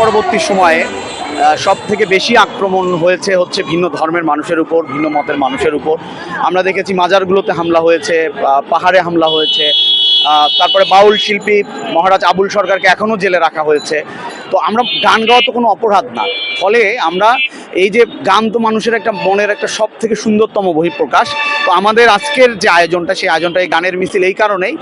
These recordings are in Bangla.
পরবর্তী সময়ে সব থেকে বেশি আক্রমণ হচ্ছে ভিন্ন ধর্মের মানুষের উপর, ভিন্ন মতের মানুষের উপর। আমরা দেখেছি মাজারগুলোতে হামলা হয়েছে, পাহাড়ে হামলা হয়েছে, তারপরে বাউল শিল্পী মহারাজ আবুল সরকারকে এখনও জেলে রাখা হয়েছে। তো আমরা গান গাওয়া তো কোনো অপরাধ না, ফলে আমরা এই যে গান তো মানুষের একটা মনের একটা সব থেকে সুন্দরতম বহিঃপ্রকাশ। তো আমাদের আজকের যে আয়োজনটা, সেই আয়োজনটা এই গানের মিছিল এই কারণেই,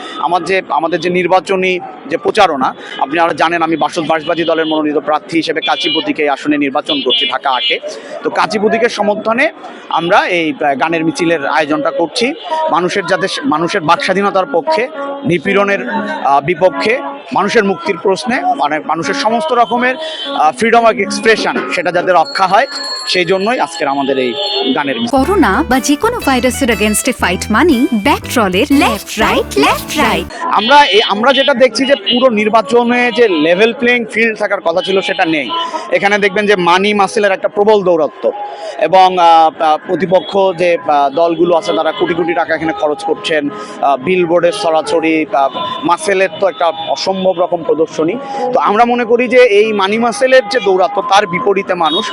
আমাদের যে নির্বাচনী যে প্রচারণা, আপনারা জানেন আমি বাসদ বাঁশবাজি দলের মনোনীত প্রার্থী হিসেবে কাঁচিপুতিকে এই আসনে নির্বাচন করছি, ঢাকা 8-এ। তো কাঁচিপুতিকে সমর্থনে আমরা এই গানের মিছিলের আয়োজনটা করছি, মানুষের বাক স্বাধীনতার পক্ষে, নিপীড়নের বিপক্ষে, মানুষের মুক্তির প্রশ্নে, মানে মানুষের সমস্ত রকমের ফ্রিডম অফ এক্সপ্রেশন সেটা যাতে রক্ষা হয়, সেই জন্যই আজকের আমাদের এই গানের মিছিল। করোনা বা যে কোনো ভাইরাসের এগেইনস্টে ফাইট মানি ব্যাকট্রলের লেফট রাইট। আমরা যেটা দেখছি যে পুরো নির্বাচনে যে লেভেল প্লেইং ফিল্ড থাকার কথা ছিল সেটা নেই। এখানে দেখবেন যে মানি মাসেলের একটা প্রবল দৌরাত্ম্য, এবং প্রতিপক্ষ যে দলগুলো আছে তারা কোটি কোটি টাকা এখানে খরচ করছেন, বিলবোর্ডের ছড়াছড়ি, মাসেলের তো একটা অসম্ভব রকম প্রদর্শনী। তো আমরা মনে করি যে এই মানি মাসেলের যে দৌরাত্ম্য, তার বিপরীতে মানুষ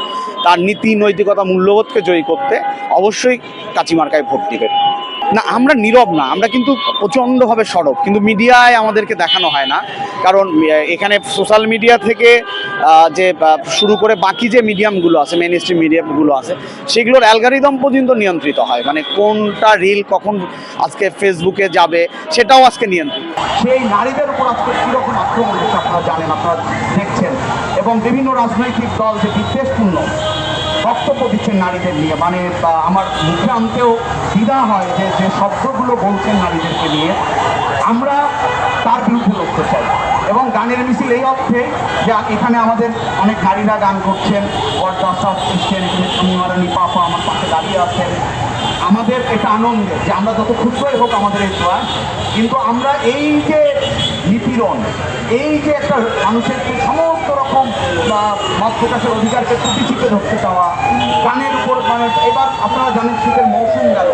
তার নীতি নৈতিকতা মূল্যবোধকে জয়ী করতে অবশ্যই কাঁচিমার্কায় ভোট দিবে না। আমরা নীরব না, আমরা কিন্তু প্রচণ্ডভাবে সরব, কিন্তু মিডিয়ায় আমাদেরকে দেখানো হয় না। কারণ এখানে সোশ্যাল মিডিয়া থেকে যে শুরু করে বাকি যে মিডিয়ামগুলো আছে, মেইন স্ট্রিম মিডিয়ামগুলো আছে, সেগুলোর অ্যালগরিদম পর্যন্ত নিয়ন্ত্রিত হয়। মানে কোনটা রিল কখন আজকে ফেসবুকে যাবে সেটাও আজকে নিয়ন্ত্রিত। সেই নারীদের উপর আজকে কীরকম আক্রমণ হচ্ছে আপনারা জানেন, আপনারা দেখছেন, এবং বিভিন্ন রাজনৈতিক দল যে বিদ্বেষপূর্ণ বক্তব্য দিচ্ছেন নারীদের নিয়ে, মানে আমার মুখে আনতেও দ্বিধা হয় যে শব্দগুলো বলছেন নারীদেরকে নিয়ে, আমরা তার বিরুদ্ধে লড়তে চাই। এবং গানের মিছিল এই অর্থে যে এখানে আমাদের অনেক নারীরা গান করছেন, ওয়ার্ডাসাফ এসছেন, মারানি পাপা আমার পাশে দাঁড়িয়ে আছেন। আমাদের এটা আনন্দের যে আমরা যত ক্ষুদ্রই হোক আমাদের এই প্রয়াস, কিন্তু আমরা এই যে নিপীড়ন, এই যে একটা মানুষের যে সমস্ত রকম মত প্রকাশের অধিকারকে টুপিচিপে ধরতে চাওয়া, গানের উপর, মানে এবার আপনারা জানেন শীতের মৌসুম গেল,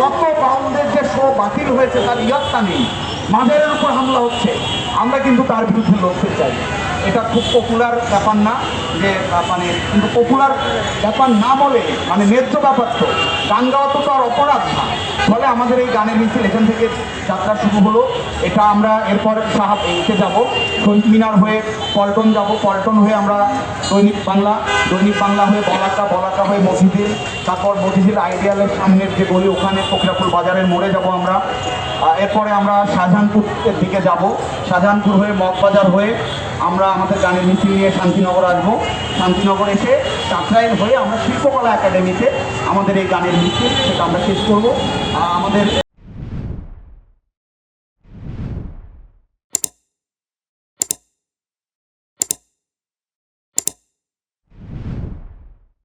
কত বাউলদের যে শো বাতিল হয়েছে তার ইয়ত্তা নেই, মাজারের উপর হামলা হচ্ছে, আমরা কিন্তু তার বিরুদ্ধে লড়তে চাই। এটা খুব পপুলার ব্যাপার না, যে মানে কিন্তু পপুলার ব্যাপার না বলে মানে ন্যায্য ব্যাপার, তো গান গাওয়া তো আর অপরাধ না। ফলে আমাদের এই গানের মিছিল এখান থেকে যাত্রা শুরু হলো। এটা আমরা এরপর এতে যাব, শহীদ মিনার হয়ে পল্টন যাব, পল্টন হয়ে আমরা দৈনিক বাংলা হয়ে বলাকা হয়ে মতিঝিল, তারপর মতিঝিল আইডিয়ালের সামনের যে গলি ওখানে ফকরাপুর বাজারের মোড়ে যাব আমরা। এরপরে আমরা শাহজাহানপুরের দিকে যাব, শাহজাহানপুর হয়ে মগবাজার হয়ে আমরা আমাদের গানের মিছিল নিয়ে শান্তিনগর আসবো, শান্তিনগর এসে কাকরাইল হয়ে আমরা শিল্পকলা একাডেমিতে আমাদের এই গানের মিছিল সেটা আমরা শেষ করবো। আমাদের